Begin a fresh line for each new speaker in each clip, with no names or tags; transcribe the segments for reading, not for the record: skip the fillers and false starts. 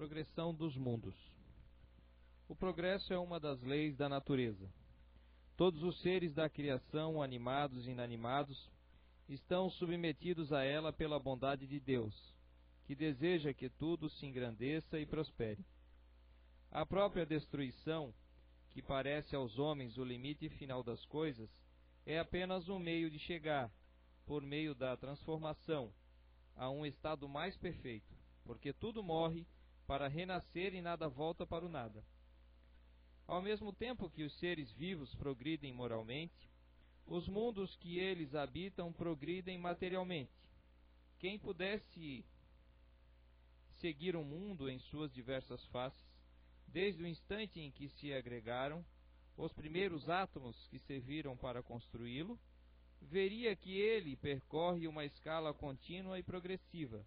progressão dos mundos. O progresso é uma das leis da natureza. Todos os seres da criação, animados e inanimados, estão submetidos a ela pela bondade de Deus, que deseja que tudo se engrandeça e prospere. A própria destruição, que parece aos homens o limite final das coisas, é apenas um meio de chegar, por meio da transformação, a um estado mais perfeito, porque tudo morre para renascer e nada volta para o nada. Ao mesmo tempo que os seres vivos progridem moralmente, os mundos que eles habitam progridem materialmente. Quem pudesse seguir um mundo em suas diversas faces, desde o instante em que se agregaram, os primeiros átomos que serviram para construí-lo, veria que ele percorre uma escala contínua e progressiva,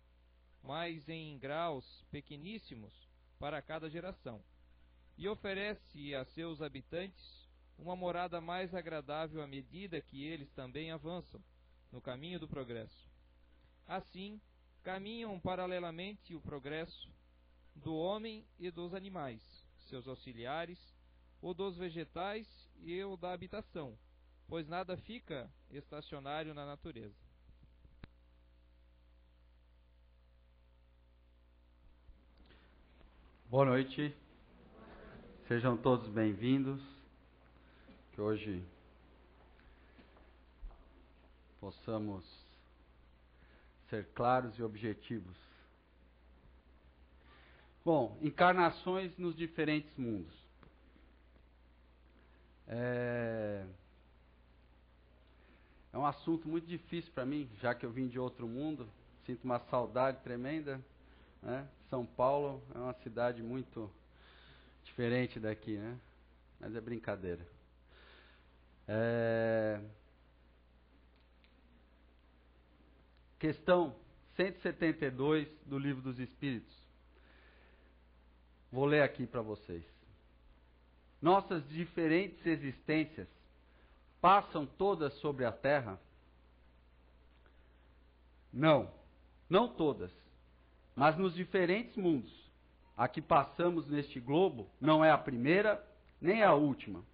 mas em graus pequeníssimos para cada geração, e oferece a seus habitantes uma morada mais agradável à medida que eles também avançam no caminho do progresso. Assim, caminham paralelamente o progresso do homem e dos animais, seus auxiliares, o dos vegetais e o da habitação, pois nada fica estacionário na natureza.
Boa noite, sejam todos bem-vindos, que hoje possamos ser claros e objetivos. Bom, encarnações nos diferentes mundos. É um assunto muito difícil para mim, já que eu vim de outro mundo, sinto uma saudade tremenda, né? São Paulo é uma cidade muito diferente daqui, né? Mas é brincadeira. Questão 172 do Livro dos Espíritos. Vou ler aqui para vocês. Nossas diferentes existências passam todas sobre a Terra? Não, não todas. Mas nos diferentes mundos a que passamos neste globo, não é a primeira nem a última.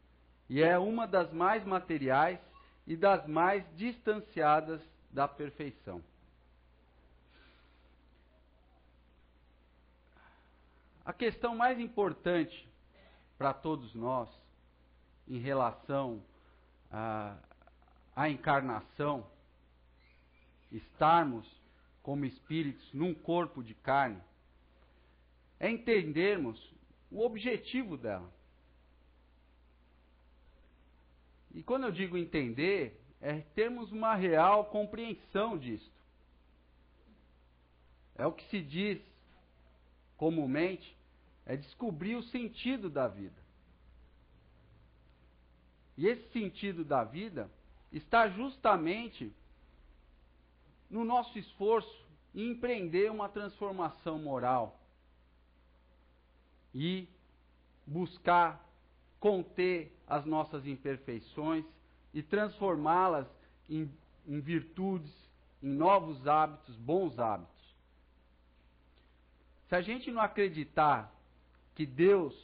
E é uma das mais materiais e das mais distanciadas da perfeição. A questão mais importante para todos nós, em relação à encarnação, estarmos como espíritos num corpo de carne, é entendermos o objetivo dela. E quando eu digo entender, é termos uma real compreensão disto. É o que se diz comumente, é descobrir o sentido da vida. E esse sentido da vida está justamente no nosso esforço em empreender uma transformação moral e buscar conter as nossas imperfeições e transformá-las em virtudes, em novos hábitos, bons hábitos. Se a gente não acreditar que Deus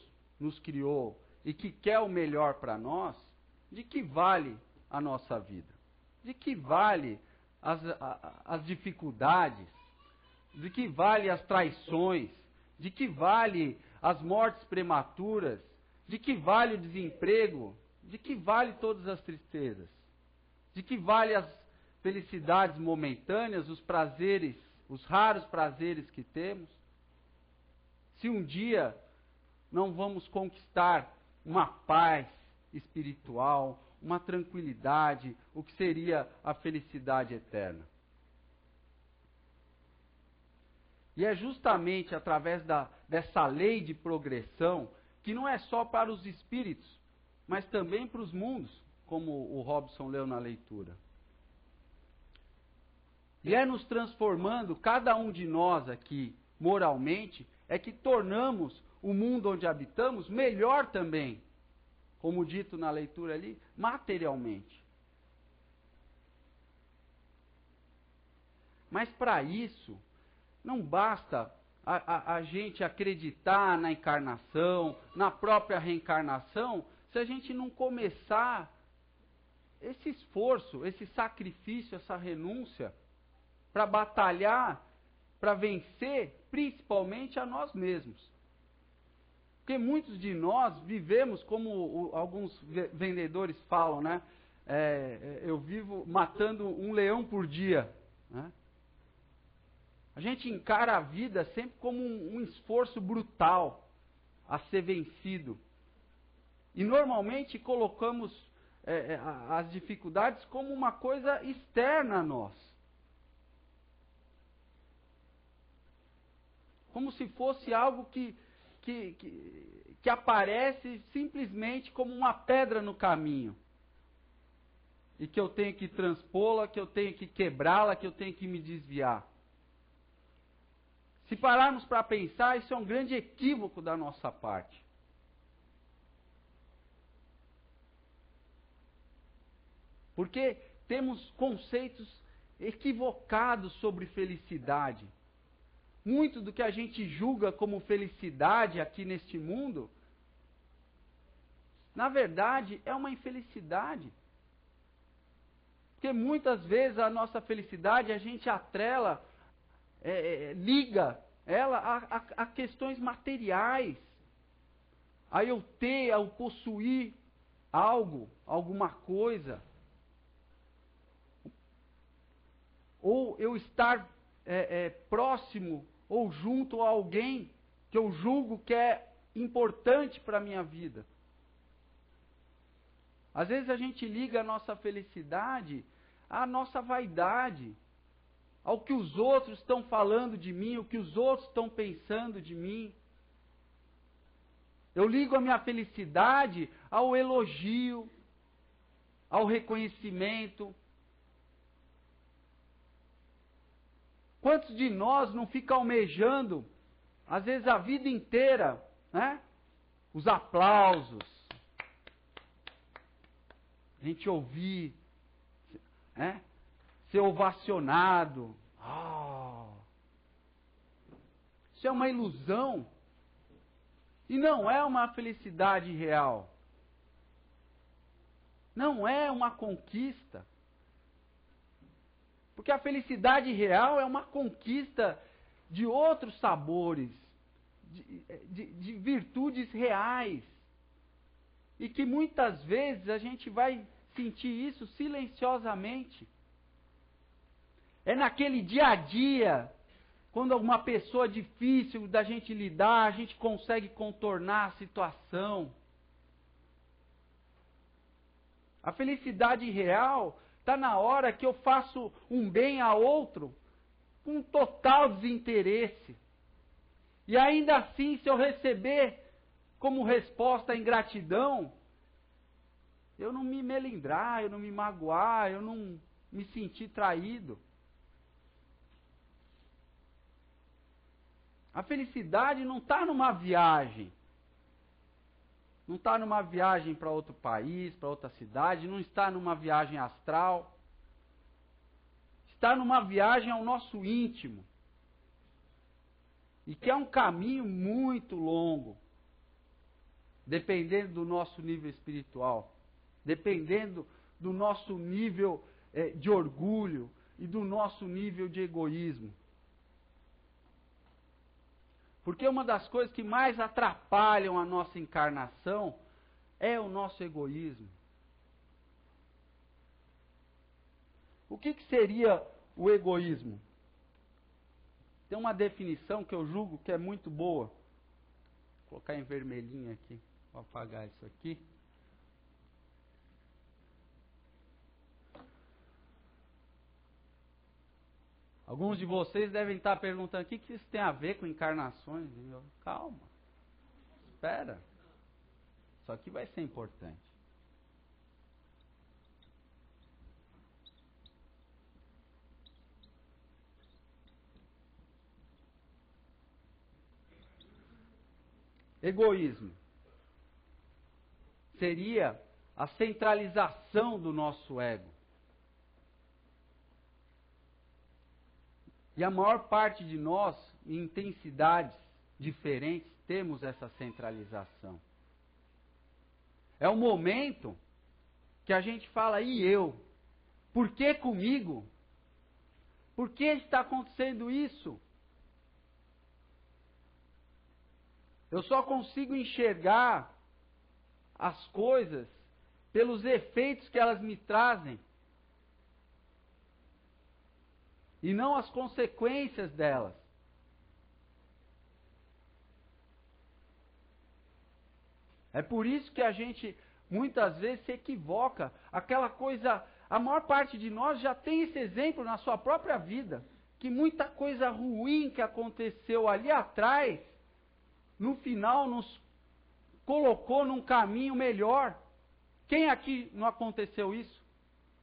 nos criou e que quer o melhor para nós, de que vale a nossa vida? De que vale as dificuldades? De que vale as traições? De que vale as mortes prematuras? De que vale o desemprego? De que vale todas as tristezas? De que vale as felicidades momentâneas, os prazeres, os raros prazeres que temos? Se um dia não vamos conquistar uma paz espiritual, uma tranquilidade, o que seria a felicidade eterna. E é justamente através dessa lei de progressão, que não é só para os espíritos, mas também para os mundos, como o Robson leu na leitura. E é nos transformando, cada um de nós aqui, moralmente, é que tornamos o mundo onde habitamos melhor também, como dito na leitura ali, materialmente. Mas para isso, não basta a gente acreditar na encarnação, na própria reencarnação, se a gente não começar esse esforço, esse sacrifício, essa renúncia, para batalhar, para vencer, principalmente a nós mesmos. Porque muitos de nós vivemos, como alguns vendedores falam, né? Eu vivo matando um leão por dia, né? A gente encara a vida sempre como um esforço brutal a ser vencido. E normalmente colocamos as dificuldades como uma coisa externa a nós. Como se fosse algo que aparece simplesmente como uma pedra no caminho. E que eu tenho que transpô-la, que eu tenho que quebrá-la, que eu tenho que me desviar. Se pararmos para pensar, isso é um grande equívoco da nossa parte. Porque temos conceitos equivocados sobre felicidade. Muito do que a gente julga como felicidade aqui neste mundo, na verdade, é uma infelicidade. Porque muitas vezes a nossa felicidade a gente atrela, liga ela a questões materiais. A eu ter, a eu possuir algo, alguma coisa. Ou eu estar próximo ou junto a alguém que eu julgo que é importante para a minha vida. Às vezes a gente liga a nossa felicidade à nossa vaidade, ao que os outros estão falando de mim, o que os outros estão pensando de mim. Eu ligo a minha felicidade ao elogio, ao reconhecimento. Quantos de nós não ficam almejando, às vezes a vida inteira, né? Os aplausos. A gente ouvir, né? Ser ovacionado. Oh. Isso é uma ilusão. E não é uma felicidade real. Não é uma conquista. Porque a felicidade real é uma conquista de outros sabores, de virtudes reais. E que muitas vezes a gente vai sentir isso silenciosamente. É naquele dia a dia, quando alguma pessoa difícil da gente lidar, a gente consegue contornar a situação. A felicidade real está na hora que eu faço um bem a outro com total desinteresse. E ainda assim, se eu receber como resposta a ingratidão, eu não me melindrar, eu não me magoar, eu não me sentir traído. A felicidade não está numa viagem. Não está numa viagem para outro país, para outra cidade, não está numa viagem astral. Está numa viagem ao nosso íntimo. E que é um caminho muito longo. Dependendo do nosso nível espiritual. Dependendo do nosso nível de orgulho e do nosso nível de egoísmo. Porque uma das coisas que mais atrapalham a nossa encarnação é o nosso egoísmo. O que seria o egoísmo? Tem uma definição que eu julgo que é muito boa. Vou colocar em vermelhinho aqui. Vou apagar isso aqui. Alguns de vocês devem estar perguntando, o que isso tem a ver com encarnações? Calma, espera, isso aqui vai ser importante. Egoísmo seria a centralização do nosso ego. E a maior parte de nós, em intensidades diferentes, temos essa centralização. É o momento que a gente fala, e eu? Por que comigo? Por que está acontecendo isso? Eu só consigo enxergar as coisas pelos efeitos que elas me trazem. E não as consequências delas. É por isso que a gente muitas vezes se equivoca. Aquela coisa, a maior parte de nós já tem esse exemplo na sua própria vida. Que muita coisa ruim que aconteceu ali atrás, no final nos colocou num caminho melhor. Quem aqui não aconteceu isso?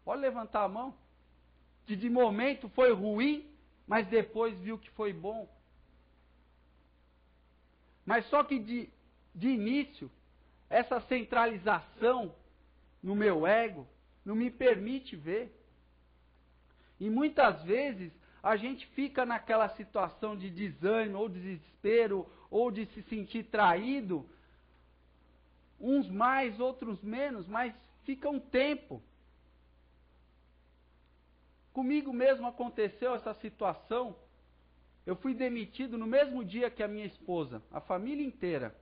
Pode levantar a mão. Que de momento foi ruim, mas depois viu que foi bom. Mas só que de início, essa centralização no meu ego não me permite ver. E muitas vezes a gente fica naquela situação de desânimo, ou desespero, ou de se sentir traído, uns mais, outros menos, mas fica um tempo. Comigo mesmo aconteceu essa situação. Eu fui demitido no mesmo dia que a minha esposa, a família inteira.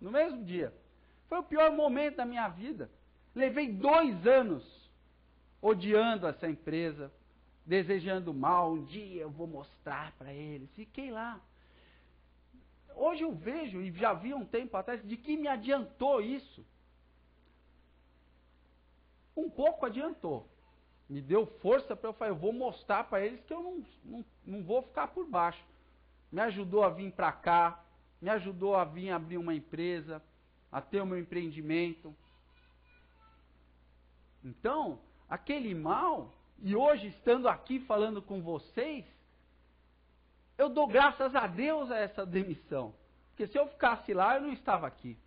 No mesmo dia. Foi o pior momento da minha vida. Levei 2 anos odiando essa empresa, desejando mal. Um dia eu vou mostrar para eles. Fiquei lá. Hoje eu vejo, e já vi um tempo atrás, de que me adiantou isso. Um pouco adiantou. Me deu força para eu falar, eu vou mostrar para eles que eu não vou ficar por baixo. Me ajudou a vir para cá, me ajudou a vir abrir uma empresa, a ter o meu empreendimento. Então, aquele mal, e hoje estando aqui falando com vocês, eu dou graças a Deus a essa demissão. Porque se eu ficasse lá, eu não estava aqui.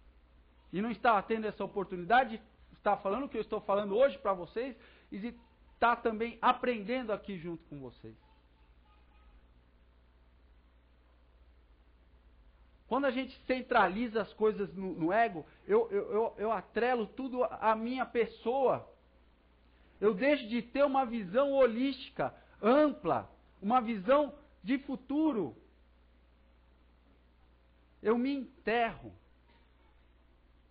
E não estava tendo essa oportunidade de estar falando o que eu estou falando hoje para vocês, e de estar também aprendendo aqui junto com vocês. Quando a gente centraliza as coisas no ego, eu atrelo tudo à minha pessoa. Eu deixo de ter uma visão holística, ampla, uma visão de futuro. Eu me enterro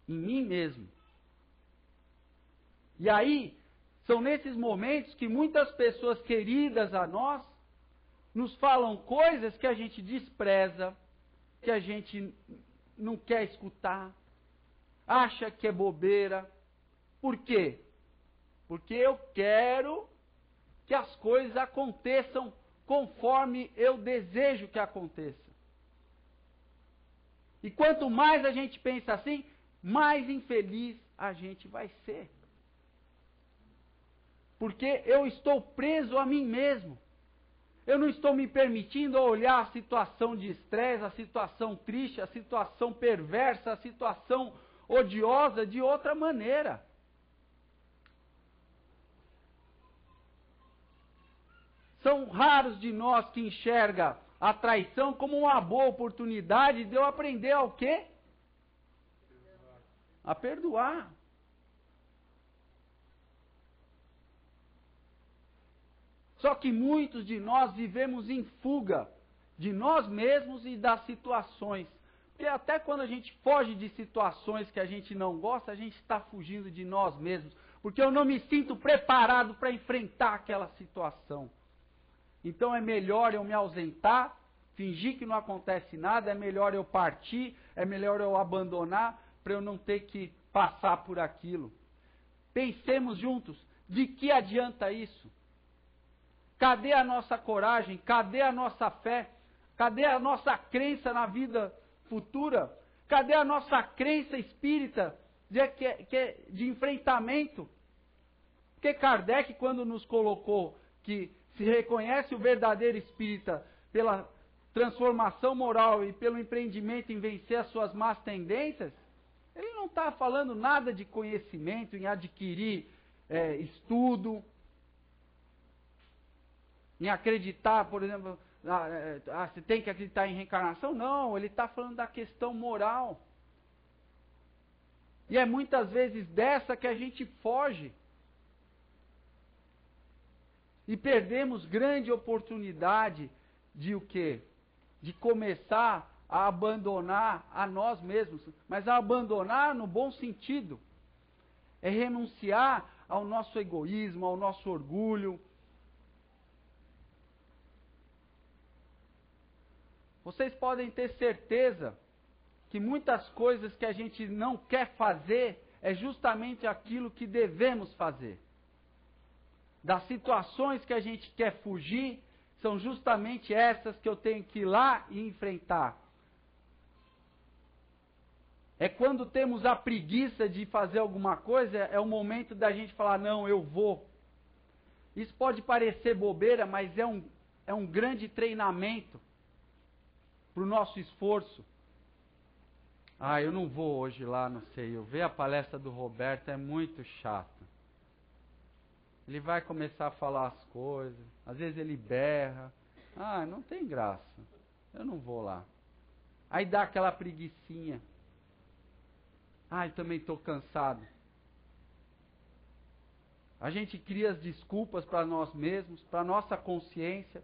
em mim mesmo. E aí, são nesses momentos que muitas pessoas queridas a nós nos falam coisas que a gente despreza, que a gente não quer escutar, acha que é bobeira. Por quê? Porque eu quero que as coisas aconteçam conforme eu desejo que aconteça. E quanto mais a gente pensa assim, mais infeliz a gente vai ser. Porque eu estou preso a mim mesmo. Eu não estou me permitindo olhar a situação de estresse, a situação triste, a situação perversa, a situação odiosa de outra maneira. São raros de nós que enxergam a traição como uma boa oportunidade de eu aprender ao quê? A perdoar. Só que muitos de nós vivemos em fuga de nós mesmos e das situações. Porque até quando a gente foge de situações que a gente não gosta, a gente está fugindo de nós mesmos. Porque eu não me sinto preparado para enfrentar aquela situação. Então é melhor eu me ausentar, fingir que não acontece nada, é melhor eu partir, é melhor eu abandonar, para eu não ter que passar por aquilo. Pensemos juntos, de que adianta isso? Cadê a nossa coragem? Cadê a nossa fé? Cadê a nossa crença na vida futura? Cadê a nossa crença espírita de enfrentamento? Porque Kardec, quando nos colocou que se reconhece o verdadeiro espírita pela transformação moral e pelo empreendimento em vencer as suas más tendências, ele não está falando nada de conhecimento, em adquirir estudo, em acreditar, por exemplo, você tem que acreditar em reencarnação. Não, ele está falando da questão moral. E é muitas vezes dessa que a gente foge. E perdemos grande oportunidade de o quê? De começar a abandonar a nós mesmos. Mas a abandonar no bom sentido. É renunciar ao nosso egoísmo, ao nosso orgulho. Vocês podem ter certeza que muitas coisas que a gente não quer fazer é justamente aquilo que devemos fazer. Das situações que a gente quer fugir, são justamente essas que eu tenho que ir lá e enfrentar. É quando temos a preguiça de fazer alguma coisa, é o momento da gente falar, não, eu vou. Isso pode parecer bobeira, mas é um grande treinamento para o nosso esforço. Eu não vou hoje lá, não sei, eu ver a palestra do Roberto é muito chato. Ele vai começar a falar as coisas, às vezes ele berra. Não tem graça, eu não vou lá. Aí dá aquela preguicinha. Eu também estou cansado. A gente cria as desculpas para nós mesmos, para a nossa consciência.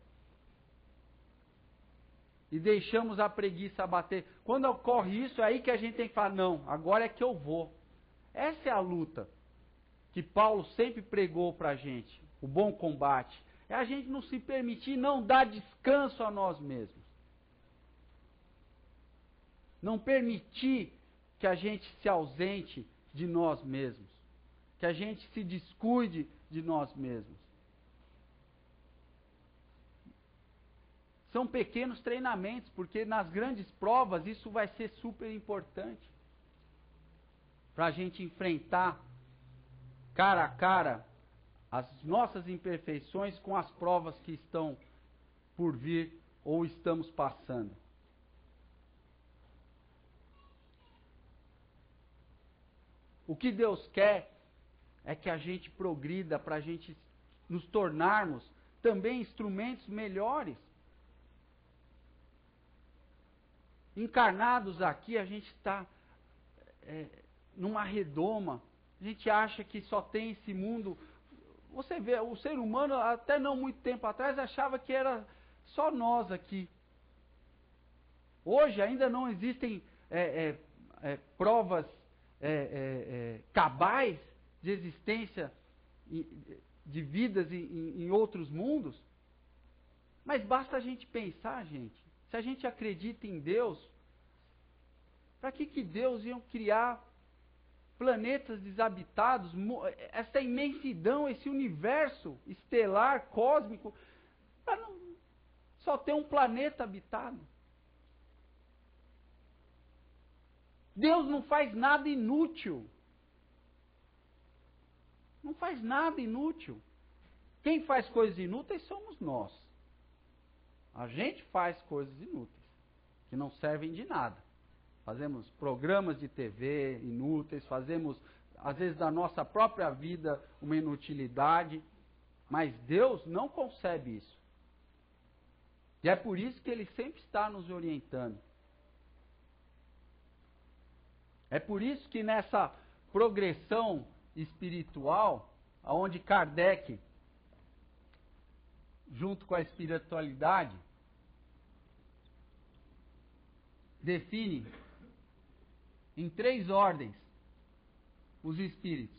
E deixamos a preguiça abater. Quando ocorre isso, é aí que a gente tem que falar, não, agora é que eu vou. Essa é a luta que Paulo sempre pregou para a gente. O bom combate. É a gente não se permitir, não dar descanso a nós mesmos. Não permitir que a gente se ausente de nós mesmos. Que a gente se descuide de nós mesmos. São pequenos treinamentos, porque nas grandes provas isso vai ser super importante. Para a gente enfrentar cara a cara as nossas imperfeições com as provas que estão por vir ou estamos passando. O que Deus quer é que a gente progrida para a gente nos tornarmos também instrumentos melhores. Encarnados aqui, a gente está numa redoma. A gente acha que só tem esse mundo. Você vê, o ser humano, até não muito tempo atrás, achava que era só nós aqui. Hoje ainda não existem provas cabais de existência de vidas em outros mundos. Mas basta a gente pensar, gente. Se a gente acredita em Deus, para que Deus ia criar planetas desabitados, essa imensidão, esse universo estelar, cósmico, para não só ter um planeta habitado? Deus não faz nada inútil. Não faz nada inútil. Quem faz coisas inúteis somos nós. A gente faz coisas inúteis, que não servem de nada. Fazemos programas de TV inúteis, fazemos, às vezes, da nossa própria vida uma inutilidade, mas Deus não concebe isso. E é por isso que Ele sempre está nos orientando. É por isso que nessa progressão espiritual, onde Kardec, junto com a espiritualidade, define em 3 ordens os espíritos.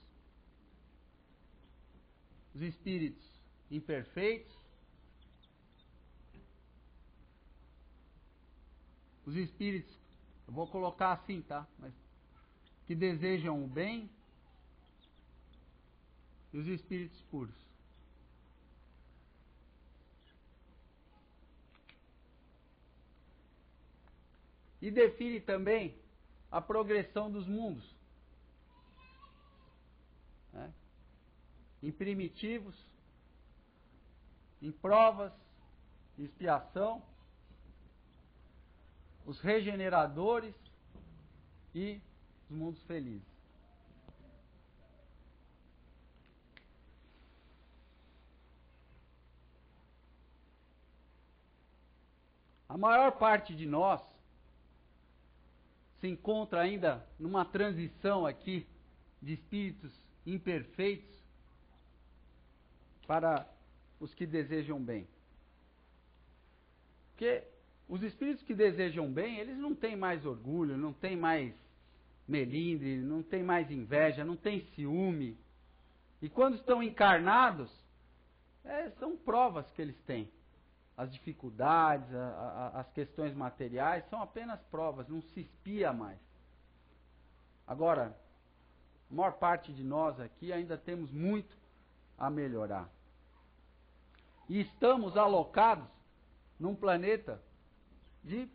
Os espíritos imperfeitos, os espíritos, eu vou colocar assim, tá? Mas que desejam o bem, e os espíritos puros. E define também a progressão dos mundos. Em primitivos, em provas, expiação, os regeneradores e os mundos felizes. A maior parte de nós se encontra ainda numa transição aqui de espíritos imperfeitos para os que desejam bem. Porque os espíritos que desejam bem, eles não têm mais orgulho, não têm mais melindre, não têm mais inveja, não têm ciúme. E quando estão encarnados, são provas que eles têm. As dificuldades, as questões materiais são apenas provas, não se espia mais. Agora, a maior parte de nós aqui ainda temos muito a melhorar. E estamos alocados num planeta de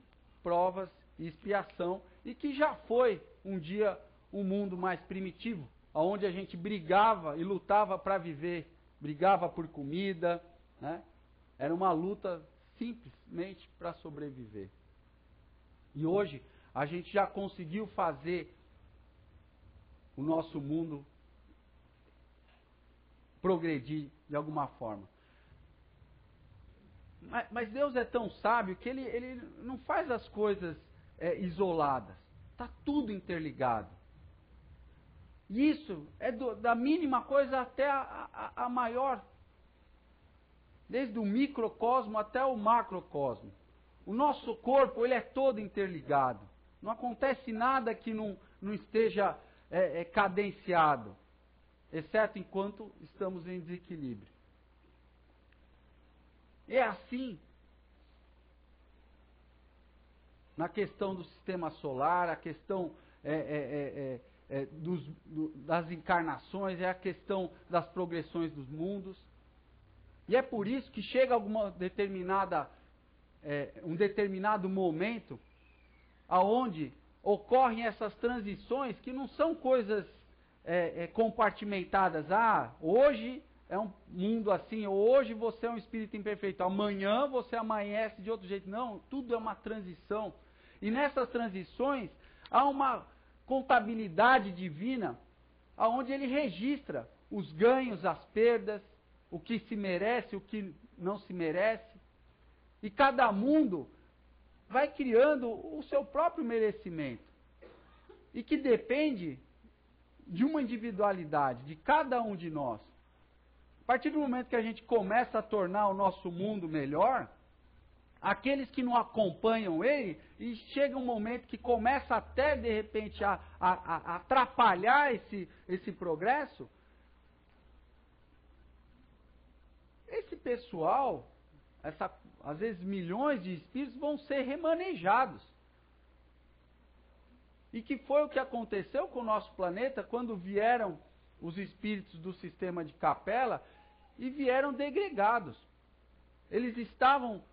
provas e expiação, e que já foi um dia um mundo mais primitivo, onde a gente brigava e lutava para viver, brigava por comida, né? Era uma luta simplesmente para sobreviver. E hoje a gente já conseguiu fazer o nosso mundo progredir de alguma forma. Mas Deus é tão sábio que Ele não faz as coisas isoladas. Está tudo interligado. E isso é da mínima coisa até a maior. Desde o microcosmo até o macrocosmo. O nosso corpo ele é todo interligado. Não acontece nada que não esteja cadenciado. Exceto enquanto estamos em desequilíbrio. É assim na questão do sistema solar, a questão das encarnações, é a questão das progressões dos mundos. E é por isso que chega um determinado momento aonde ocorrem essas transições que não são coisas compartimentadas. Hoje é um mundo assim, hoje você é um espírito imperfeito, amanhã você amanhece de outro jeito. Não, tudo é uma transição. E nessas transições há uma contabilidade divina, onde ele registra os ganhos, as perdas, o que se merece, o que não se merece. E cada mundo vai criando o seu próprio merecimento. E que depende de uma individualidade, de cada um de nós. A partir do momento que a gente começa a tornar o nosso mundo melhor, aqueles que não acompanham ele, e chega um momento que começa até, de repente, a atrapalhar esse progresso, esse pessoal, às vezes milhões de espíritos, vão ser remanejados. E que foi o que aconteceu com o nosso planeta quando vieram os espíritos do sistema de Capela e vieram degregados. Eles estavam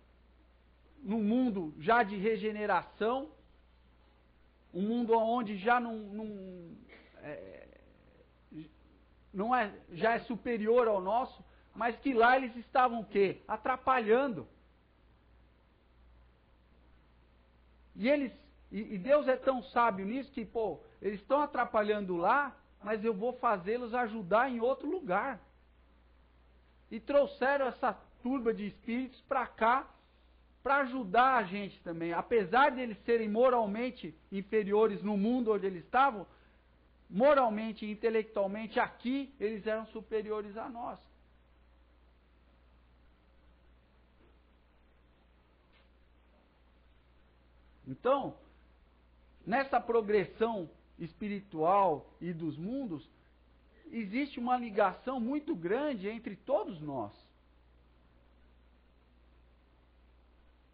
num mundo já de regeneração, um mundo onde já já é superior ao nosso, mas que lá eles estavam o quê? Atrapalhando. E Deus é tão sábio nisso que, eles estão atrapalhando lá, mas eu vou fazê-los ajudar em outro lugar. E trouxeram essa turba de espíritos para cá, para ajudar a gente também. Apesar de eles serem moralmente inferiores no mundo onde eles estavam, moralmente e intelectualmente aqui, eles eram superiores a nós. Então, nessa progressão espiritual e dos mundos, existe uma ligação muito grande entre todos nós.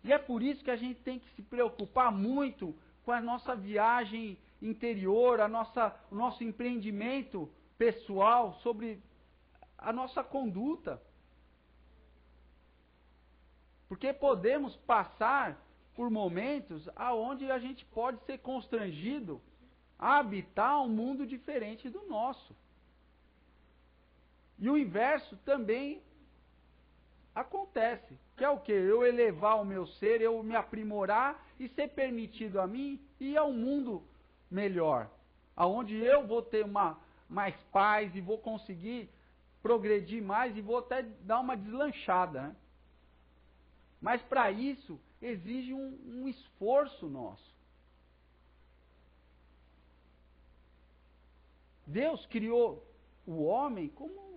E é por isso que a gente tem que se preocupar muito com a nossa viagem interior, o nosso empreendimento pessoal sobre a nossa conduta. Porque podemos passar por momentos aonde a gente pode ser constrangido a habitar um mundo diferente do nosso. E o inverso também acontece, que é o quê? Eu elevar o meu ser, eu me aprimorar e ser permitido a mim ir a um mundo melhor, aonde eu vou ter mais paz e vou conseguir progredir mais e vou até dar uma deslanchada, né? Mas para isso exige um esforço nosso. Deus criou o homem como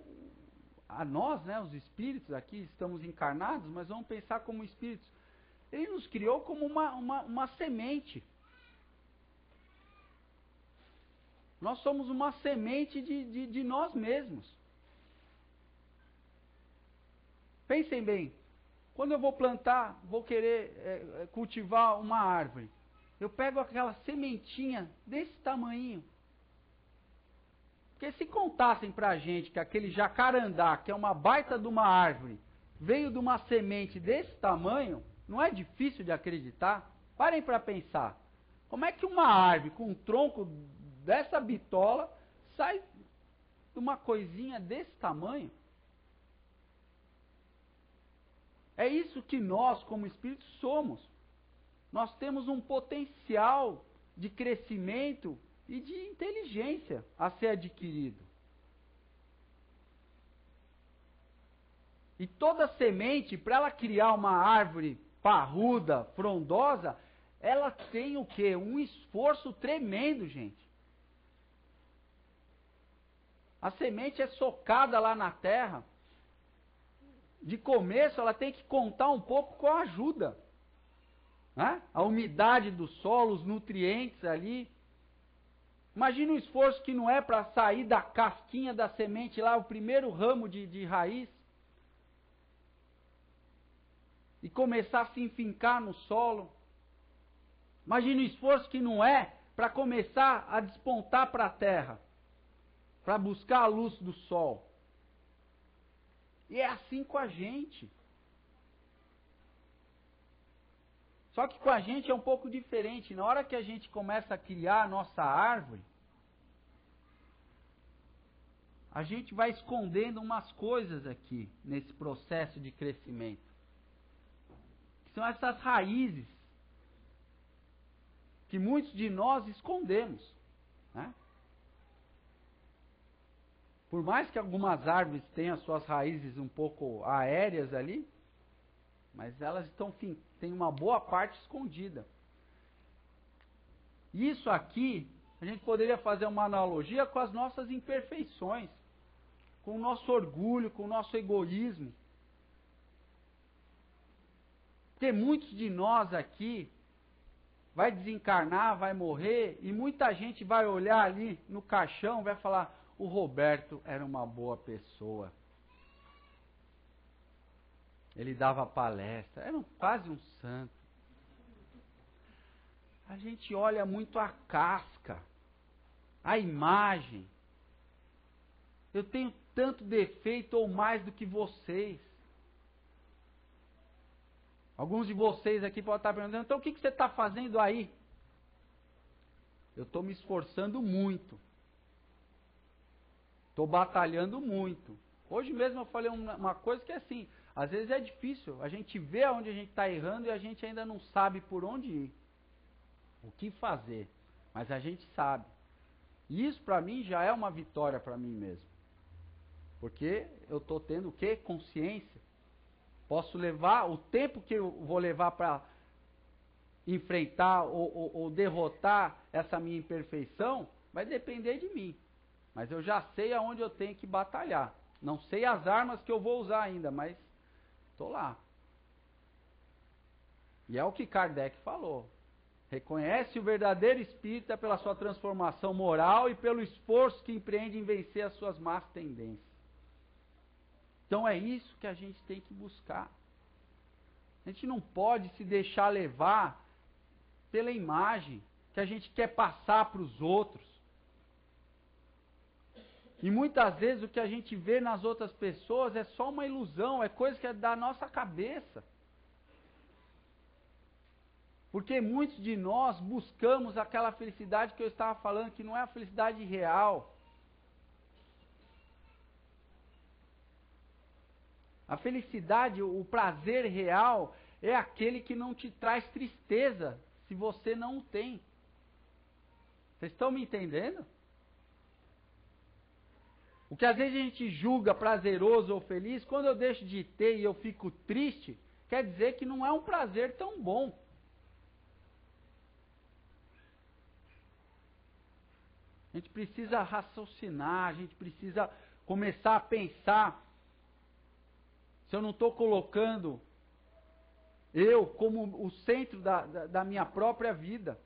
a nós, né, os espíritos aqui, estamos encarnados, mas vamos pensar como espíritos. Ele nos criou como uma semente. Nós somos uma semente de nós mesmos. Pensem bem, quando eu vou plantar, vou querer cultivar uma árvore, eu pego aquela sementinha desse tamanho. Porque se contassem pra gente que aquele jacarandá, que é uma baita de uma árvore, veio de uma semente desse tamanho, não é difícil de acreditar? Parem para pensar. Como é que uma árvore com um tronco dessa bitola sai de uma coisinha desse tamanho? É isso que nós, como espíritos, somos. Nós temos um potencial de crescimento e de inteligência a ser adquirido. E toda semente, para ela criar uma árvore parruda, frondosa, ela tem o quê? Um esforço tremendo, gente. A semente é socada lá na terra. De começo, ela tem que contar um pouco com a ajuda. Né? A umidade do solo, os nutrientes ali. Imagina o esforço que não é para sair da casquinha da semente lá, o primeiro ramo de raiz. E começar a se enfincar no solo. Imagina o esforço que não é para começar a despontar para a terra. Para buscar a luz do sol. E é assim com a gente. Só que com a gente é um pouco diferente. Na hora que a gente começa a criar a nossa árvore, a gente vai escondendo umas coisas aqui, nesse processo de crescimento. Que são essas raízes que muitos de nós escondemos. Né? Por mais que algumas árvores tenham suas raízes um pouco aéreas ali, mas elas têm uma boa parte escondida. Isso aqui, a gente poderia fazer uma analogia com as nossas imperfeições, com o nosso orgulho, com o nosso egoísmo. Porque muitos de nós aqui vai desencarnar, vai morrer, e muita gente vai olhar ali no caixão e vai falar: o Roberto era uma boa pessoa. Ele dava palestra, era quase um santo. A gente olha muito a casca, a imagem. Eu tenho tanto defeito ou mais do que vocês. Alguns de vocês aqui podem estar perguntando: então o que você está fazendo aí? Eu estou me esforçando muito. Estou batalhando muito. Hoje mesmo eu falei uma coisa que é assim, às vezes é difícil, a gente vê onde a gente está errando e a gente ainda não sabe por onde ir, o que fazer, mas a gente sabe. E isso para mim já é uma vitória para mim mesmo, porque eu estou tendo o quê? Consciência. Posso levar, o tempo que eu vou levar para enfrentar ou derrotar essa minha imperfeição, vai depender de mim. Mas eu já sei aonde eu tenho que batalhar. Não sei as armas que eu vou usar ainda, mas estou lá. E é o que Kardec falou. Reconhece o verdadeiro espírita pela sua transformação moral e pelo esforço que empreende em vencer as suas más tendências. Então é isso que a gente tem que buscar. A gente não pode se deixar levar pela imagem que a gente quer passar para os outros. E muitas vezes o que a gente vê nas outras pessoas é só uma ilusão, é coisa que é da nossa cabeça. Porque muitos de nós buscamos aquela felicidade que eu estava falando, que não é a felicidade real. A felicidade, o prazer real, é aquele que não te traz tristeza, se você não o tem. Vocês estão me entendendo? O que às vezes a gente julga prazeroso ou feliz, quando eu deixo de ter e eu fico triste, quer dizer que não é um prazer tão bom. A gente precisa raciocinar, a gente precisa começar a pensar se eu não estou colocando eu como o centro da minha própria vida.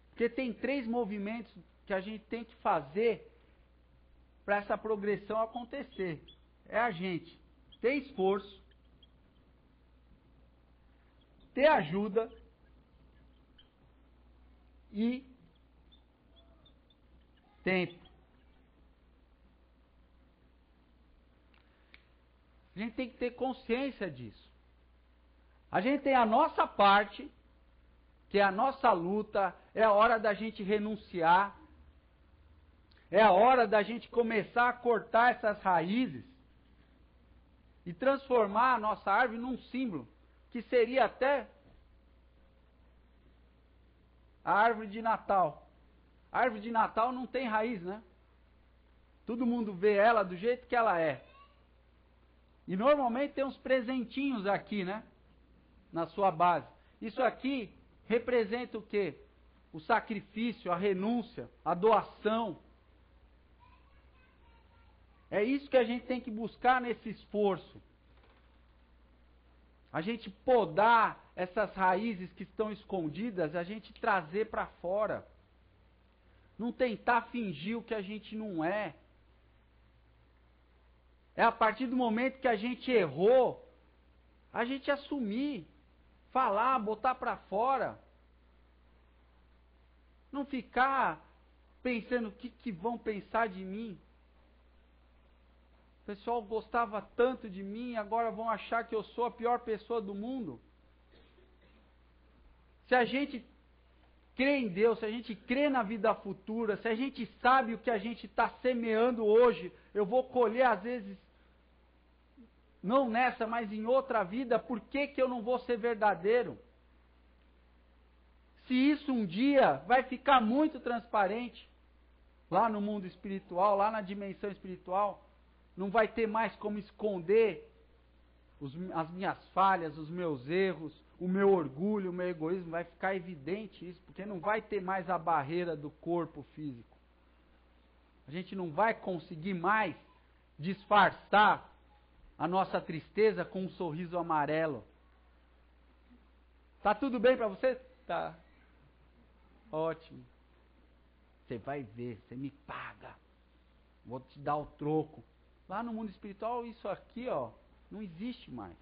Porque tem 3 movimentos que a gente tem que fazer para essa progressão acontecer. É a gente ter esforço, ter ajuda e tempo. A gente tem que ter consciência disso. A gente tem a nossa parte, que é a nossa luta, é a hora da gente renunciar, é a hora da gente começar a cortar essas raízes e transformar a nossa árvore num símbolo, que seria até a árvore de Natal. A árvore de Natal não tem raiz, né? Todo mundo vê ela do jeito que ela é. E normalmente tem uns presentinhos aqui, né? Na sua base. Isso aqui representa o quê? O sacrifício, a renúncia, a doação. É isso que a gente tem que buscar nesse esforço. A gente podar essas raízes que estão escondidas, a gente trazer para fora. Não tentar fingir o que a gente não é. É a partir do momento que a gente errou, a gente assumir, falar, botar para fora. Não ficar pensando o que vão pensar de mim. O pessoal gostava tanto de mim, agora vão achar que eu sou a pior pessoa do mundo. Se a gente crê em Deus, se a gente crê na vida futura, se a gente sabe o que a gente está semeando hoje, eu vou colher às vezes, não nessa, mas em outra vida, por que eu não vou ser verdadeiro? Se isso um dia vai ficar muito transparente, lá no mundo espiritual, lá na dimensão espiritual, não vai ter mais como esconder as minhas falhas, os meus erros, o meu orgulho, o meu egoísmo, vai ficar evidente isso, porque não vai ter mais a barreira do corpo físico. A gente não vai conseguir mais disfarçar a nossa tristeza com um sorriso amarelo. Tá tudo bem para você? Tá. Ótimo. Você vai ver, você me paga. Vou te dar o troco. Lá no mundo espiritual, isso aqui, ó, não existe mais.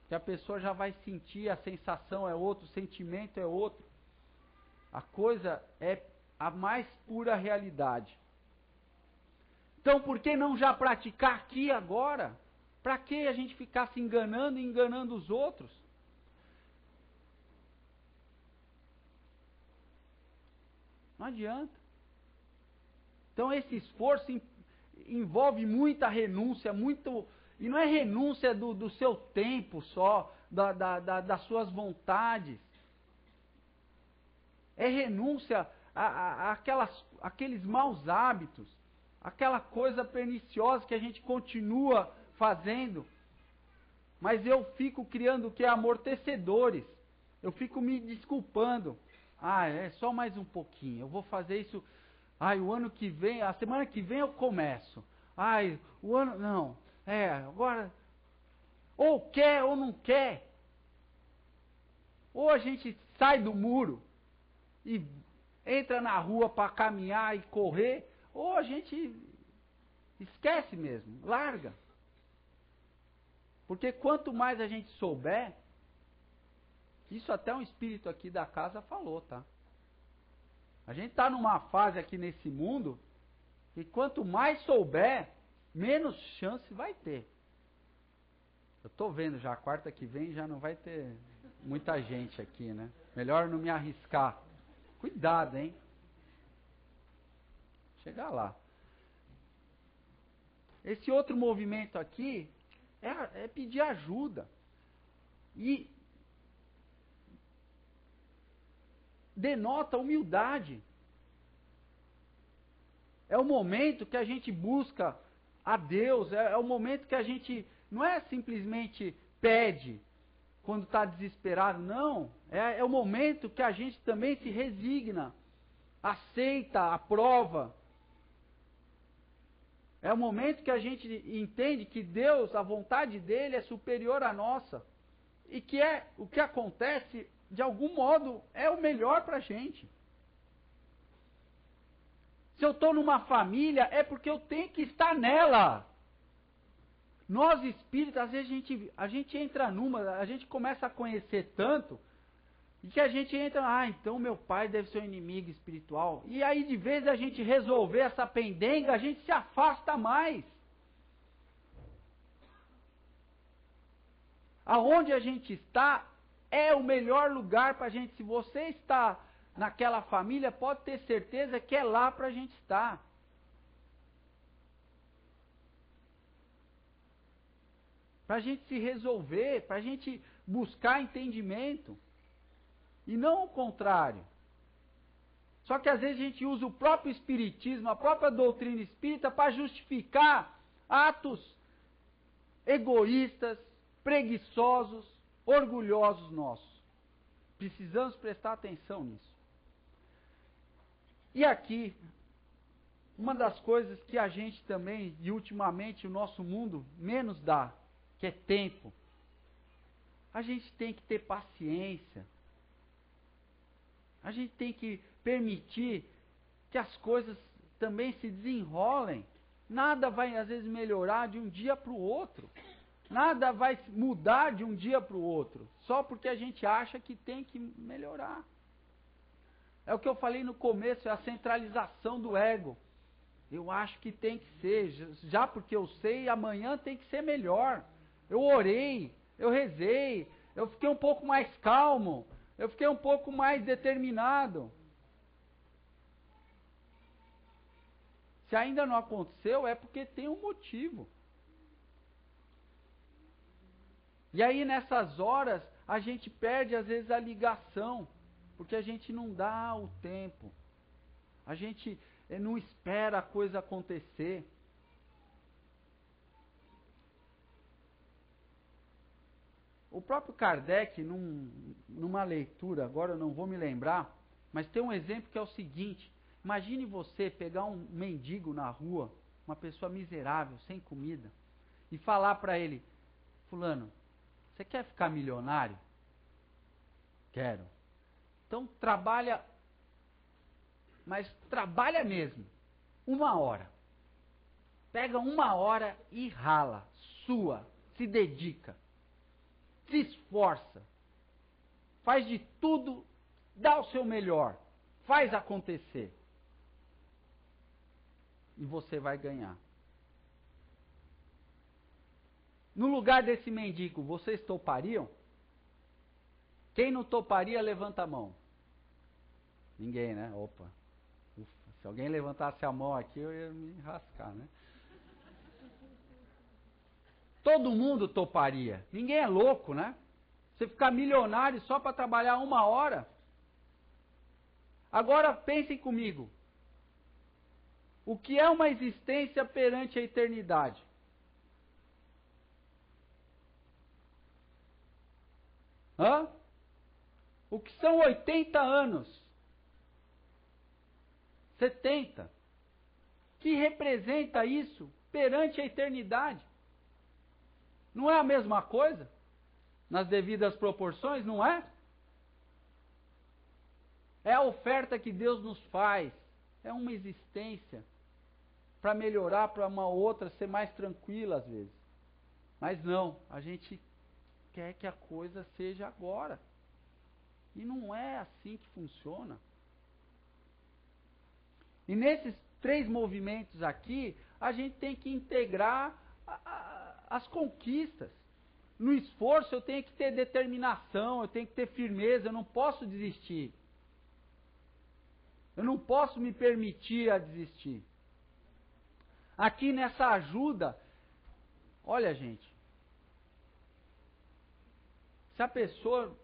Que a pessoa já vai sentir, a sensação é outra, o sentimento é outro. A coisa é a mais pura realidade. Então, por que não já praticar aqui agora? Para que a gente ficar se enganando e enganando os outros? Não adianta. Então, esse esforço envolve muita renúncia, muito... E não é renúncia do seu tempo só, das suas vontades. É renúncia àqueles maus hábitos, aquela coisa perniciosa que a gente continua fazendo. Mas eu fico criando o que? Amortecedores. Eu fico me desculpando. Ah, é só mais um pouquinho. Eu vou fazer isso. Ai, o ano que vem, a semana que vem eu começo. Ai, o ano... Não. Agora... Ou quer ou não quer. Ou a gente sai do muro e entra na rua para caminhar e correr, ou a gente esquece mesmo, larga. Porque quanto mais a gente souber, isso até um espírito aqui da casa falou, tá? A gente está numa fase aqui nesse mundo, e quanto mais souber, menos chance vai ter. Eu estou vendo já, quarta que vem já não vai ter muita gente aqui, né? Melhor não me arriscar. Cuidado, hein? Chegar lá. Esse outro movimento aqui é pedir ajuda. E denota humildade. É o momento que a gente busca a Deus, é o momento que a gente não é simplesmente pede quando está desesperado, não. É o momento que a gente também se resigna, aceita a prova. É o momento que a gente entende que Deus, a vontade dele é superior à nossa. E que o que acontece, de algum modo, é o melhor para a gente. Se eu estou numa família, é porque eu tenho que estar nela. Nós espíritas, às vezes a gente entra a gente começa a conhecer tanto, e que a gente entra, então meu pai deve ser um inimigo espiritual. E aí, de vez a gente resolver essa pendenga, a gente se afasta mais. Aonde a gente está é o melhor lugar para a gente. Se você está naquela família, pode ter certeza que é lá para a gente estar. Para a gente se resolver, para a gente buscar entendimento. E não o contrário. Só que às vezes a gente usa o próprio espiritismo, a própria doutrina espírita, para justificar atos egoístas, preguiçosos, orgulhosos nossos. Precisamos prestar atenção nisso. E aqui, uma das coisas que a gente também, e ultimamente o nosso mundo menos dá, que é tempo. A gente tem que ter paciência. A gente tem que permitir que as coisas também se desenrolem. Nada vai, às vezes, melhorar de um dia para o outro. Nada vai mudar de um dia para o outro. Só porque a gente acha que tem que melhorar. É o que eu falei no começo, é a centralização do ego. Eu acho que tem que ser, já porque eu sei, amanhã tem que ser melhor. Eu orei, eu rezei, eu fiquei um pouco mais calmo, eu fiquei um pouco mais determinado. Se ainda não aconteceu, é porque tem um motivo. E aí, nessas horas, a gente perde, às vezes, a ligação, porque a gente não dá o tempo. A gente não espera a coisa acontecer. O próprio Kardec, numa leitura, agora eu não vou me lembrar, mas tem um exemplo que é o seguinte: imagine você pegar um mendigo na rua, uma pessoa miserável, sem comida, e falar para ele: fulano, você quer ficar milionário? Quero. Então trabalha, mas trabalha mesmo, 1 hora. Pega 1 hora e rala, sua, se dedica. Se esforça, faz de tudo, dá o seu melhor, faz acontecer. E você vai ganhar. No lugar desse mendigo, vocês topariam? Quem não toparia, levanta a mão. Ninguém, né? Opa. Ufa. Se alguém levantasse a mão aqui, eu ia me rascar, né? Todo mundo toparia. Ninguém é louco, né? Você ficar milionário só para trabalhar 1 hora. Agora pensem comigo. O que é uma existência perante a eternidade? O que são 80 anos? 70? Que representa isso perante a eternidade? Não é a mesma coisa? Nas devidas proporções, não é? É a oferta que Deus nos faz. É uma existência para melhorar, para uma outra ser mais tranquila às vezes. Mas não, a gente quer que a coisa seja agora. E não é assim que funciona. E nesses 3 movimentos aqui, a gente tem que integrar as conquistas. No esforço eu tenho que ter determinação, eu tenho que ter firmeza, eu não posso desistir. Eu não posso me permitir a desistir. Aqui nessa ajuda, olha gente, se a pessoa,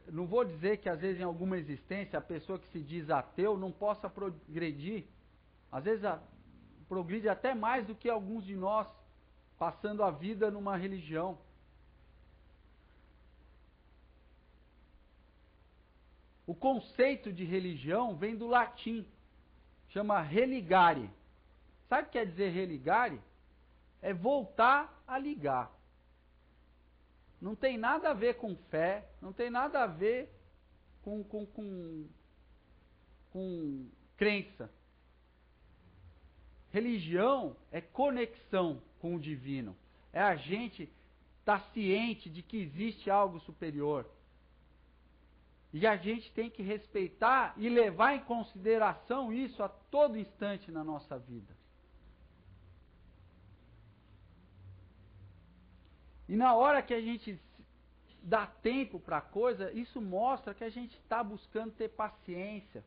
não vou dizer que às vezes em alguma existência a pessoa que se diz ateu não possa progredir, às vezes progride até mais do que alguns de nós passando a vida numa religião. O conceito de religião vem do latim, chama religare. Sabe o que quer dizer religare? É voltar a ligar. Não tem nada a ver com fé, não tem nada a ver com crença. Religião é conexão com o divino. É a gente estar ciente de que existe algo superior. E a gente tem que respeitar e levar em consideração isso a todo instante na nossa vida. E na hora que a gente dá tempo para a coisa, isso mostra que a gente está buscando ter paciência,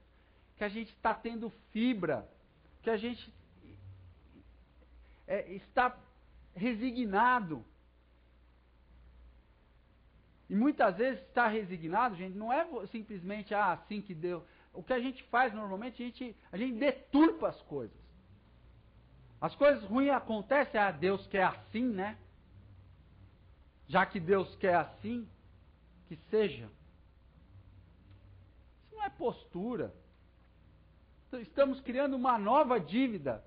que a gente está tendo fibra, que a gente está resignado. E muitas vezes estar resignado, gente, não é simplesmente assim que deu. O que a gente faz normalmente, a gente deturpa as coisas. As coisas ruins acontecem, Deus quer assim, né? Já que Deus quer assim, que seja. Isso não é postura. Estamos criando uma nova dívida.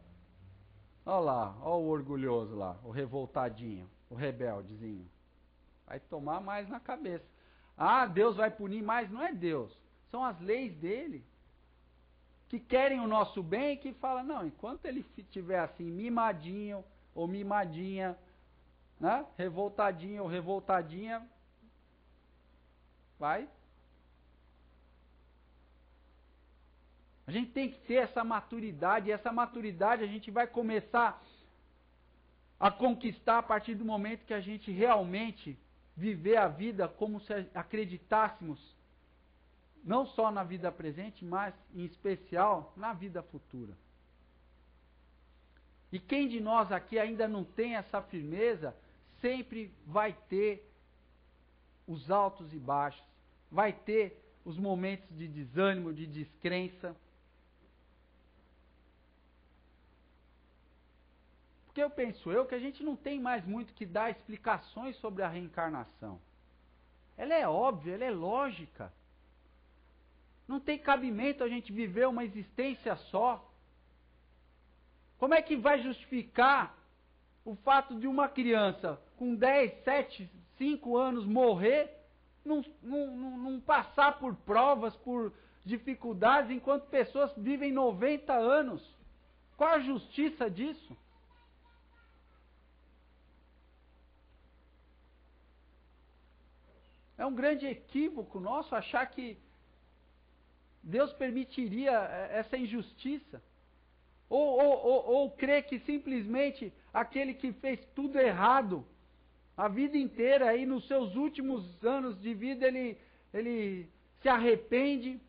Olha lá, olha o orgulhoso lá, o revoltadinho, o rebeldezinho. Vai tomar mais na cabeça. Deus vai punir mais. Não é Deus. São as leis dele. Que querem o nosso bem e que falam, não, enquanto ele estiver assim, mimadinho ou mimadinha, né? Revoltadinho ou revoltadinha, vai. A gente tem que ter essa maturidade, e essa maturidade a gente vai começar a conquistar a partir do momento que a gente realmente viver a vida como se acreditássemos, não só na vida presente, mas em especial na vida futura. E quem de nós aqui ainda não tem essa firmeza, sempre vai ter os altos e baixos, vai ter os momentos de desânimo, de descrença. Porque eu penso que a gente não tem mais muito que dar explicações sobre a reencarnação. Ela é óbvia, ela é lógica. Não tem cabimento a gente viver uma existência só. Como é que vai justificar o fato de uma criança com 10, 7, 5 anos morrer, não passar por provas, por dificuldades, enquanto pessoas vivem 90 anos? Qual a justiça disso? É um grande equívoco nosso achar que Deus permitiria essa injustiça. Ou crer que simplesmente aquele que fez tudo errado a vida inteira, aí nos seus últimos anos de vida, ele se arrepende,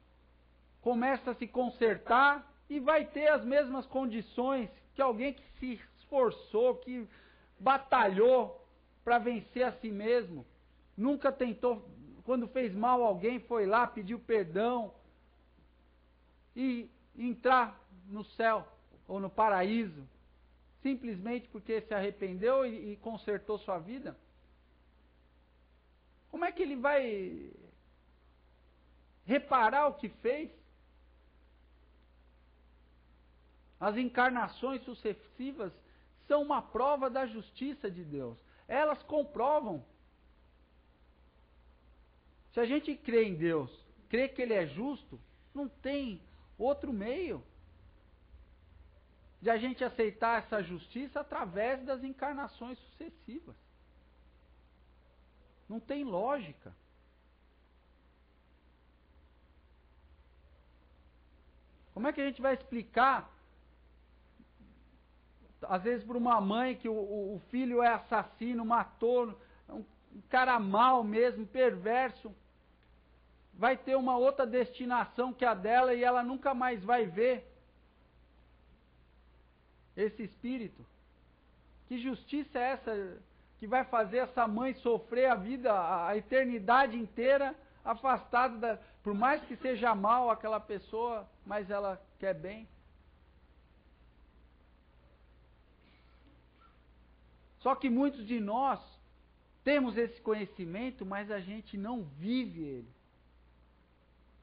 começa a se consertar e vai ter as mesmas condições que alguém que se esforçou, que batalhou para vencer a si mesmo. Nunca tentou, quando fez mal a alguém, foi lá, pediu perdão e entrar no céu ou no paraíso, simplesmente porque se arrependeu e consertou sua vida. Como é que ele vai reparar o que fez? As encarnações sucessivas são uma prova da justiça de Deus. Elas comprovam. Se a gente crê em Deus, crê que Ele é justo, não tem outro meio de a gente aceitar essa justiça através das encarnações sucessivas. Não tem lógica. Como é que a gente vai explicar, às vezes para uma mãe, que o filho é assassino, matou, um cara mau mesmo, perverso, vai ter uma outra destinação que a dela e ela nunca mais vai ver esse espírito? Que justiça é essa que vai fazer essa mãe sofrer a vida, a eternidade inteira, afastada por mais que seja mal aquela pessoa, mas ela quer bem? Só que muitos de nós temos esse conhecimento, mas a gente não vive ele.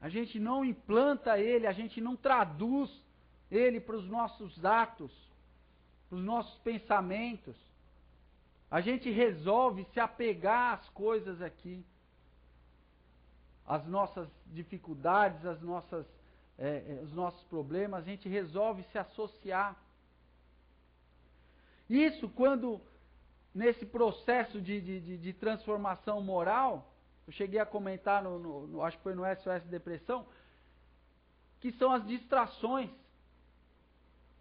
A gente não implanta ele, a gente não traduz ele para os nossos atos, para os nossos pensamentos. A gente resolve se apegar às coisas aqui, às nossas dificuldades, os nossos problemas, a gente resolve se associar. Isso quando, nesse processo de transformação moral, eu cheguei a comentar, acho que foi no SOS Depressão, que são as distrações.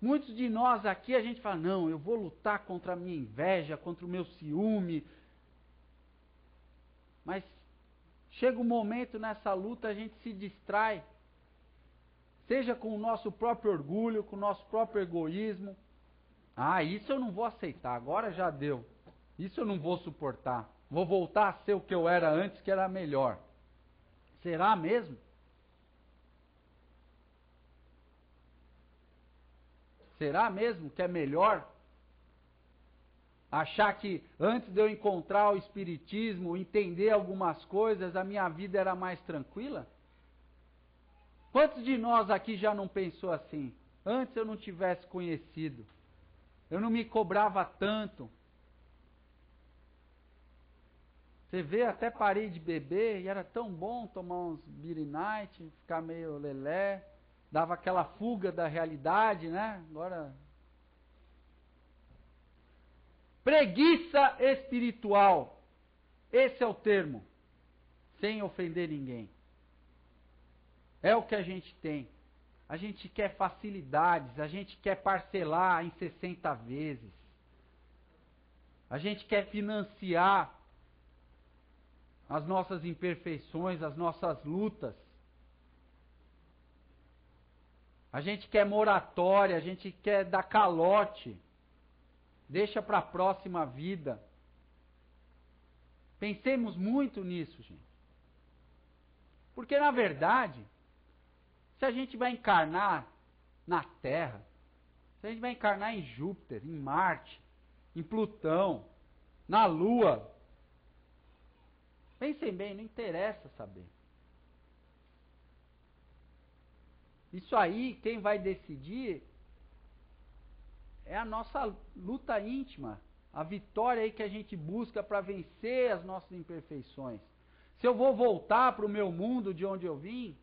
Muitos de nós aqui, a gente fala, não, eu vou lutar contra a minha inveja, contra o meu ciúme. Mas chega um momento nessa luta, a gente se distrai. Seja com o nosso próprio orgulho, com o nosso próprio egoísmo. Ah, isso eu não vou aceitar, agora já deu. Isso eu não vou suportar. Vou voltar a ser o que eu era antes, que era melhor. Será mesmo? Será mesmo que é melhor achar que antes de eu encontrar o Espiritismo, entender algumas coisas, a minha vida era mais tranquila? Quantos de nós aqui já não pensou assim? Antes eu não tivesse conhecido, eu não me cobrava tanto. Você vê, até parei de beber e era tão bom tomar uns beer night, ficar meio lelé, dava aquela fuga da realidade, né? Agora, preguiça espiritual, esse é o termo, sem ofender ninguém. É o que a gente tem. A gente quer facilidades, a gente quer parcelar em 60 vezes. A gente quer financiar as nossas imperfeições, as nossas lutas. A gente quer moratória, a gente quer dar calote. Deixa para a próxima vida. Pensemos muito nisso, gente. Porque, na verdade, se a gente vai encarnar na Terra, se a gente vai encarnar em Júpiter, em Marte, em Plutão, na Lua, pensem bem, não interessa saber. Isso aí, quem vai decidir é a nossa luta íntima, a vitória aí que a gente busca para vencer as nossas imperfeições. Se eu vou voltar para o meu mundo de onde eu vim,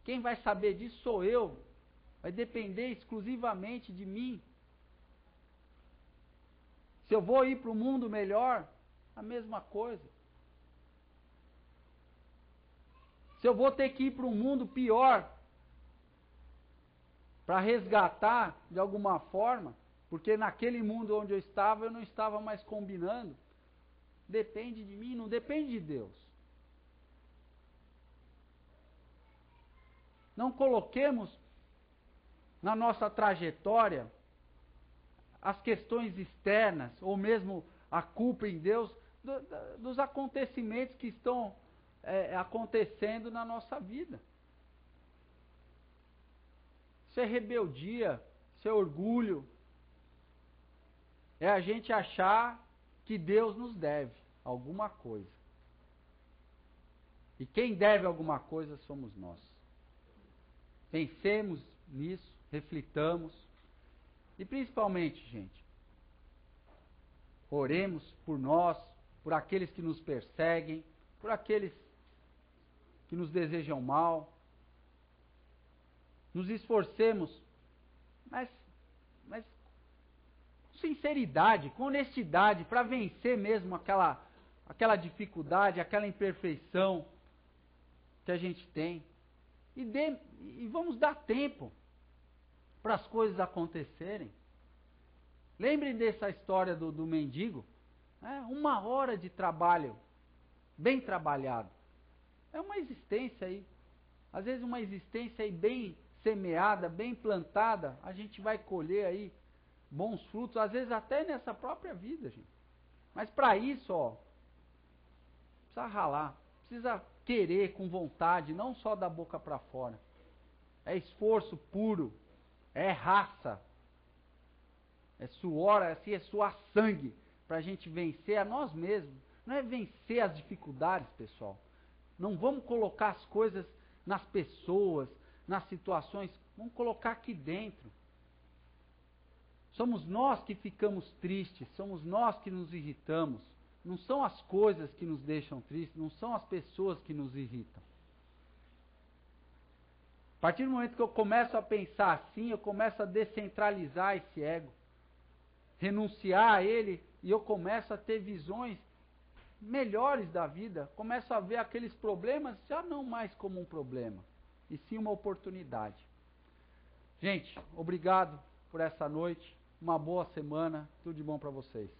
quem vai saber disso sou eu. Vai depender exclusivamente de mim. Se eu vou ir para um mundo melhor, a mesma coisa. Se eu vou ter que ir para um mundo pior, para resgatar de alguma forma, porque naquele mundo onde eu não estava mais combinando, depende de mim, não depende de Deus. Não coloquemos na nossa trajetória as questões externas, ou mesmo a culpa em Deus, dos acontecimentos que estão acontecendo na nossa vida. Isso é rebeldia, isso é orgulho. É a gente achar que Deus nos deve alguma coisa. E quem deve alguma coisa somos nós. Pensemos nisso, reflitamos. E principalmente, gente, oremos por nós, por aqueles que nos perseguem, por aqueles que nos desejam mal. Nos esforcemos, mas com sinceridade, com honestidade, para vencer mesmo aquela dificuldade, aquela imperfeição que a gente tem. E vamos dar tempo para as coisas acontecerem. Lembrem dessa história do mendigo. 1 hora de trabalho, bem trabalhado. É uma existência aí. Às vezes uma existência aí bem semeada, bem plantada, a gente vai colher aí bons frutos, às vezes até nessa própria vida, gente. Mas para isso, precisa ralar, precisa querer com vontade, não só da boca para fora. É esforço puro, é raça. É suor, assim, é suar sangue para a gente vencer a nós mesmos. Não é vencer as dificuldades, pessoal. Não vamos colocar as coisas nas pessoas, nas situações. Vamos colocar aqui dentro. Somos nós que ficamos tristes, somos nós que nos irritamos. Não são as coisas que nos deixam tristes, não são as pessoas que nos irritam. A partir do momento que eu começo a pensar assim, eu começo a descentralizar esse ego, renunciar a ele, e eu começo a ter visões melhores da vida, começo a ver aqueles problemas já não mais como um problema, e sim uma oportunidade. Gente, obrigado por essa noite, uma boa semana, tudo de bom para vocês.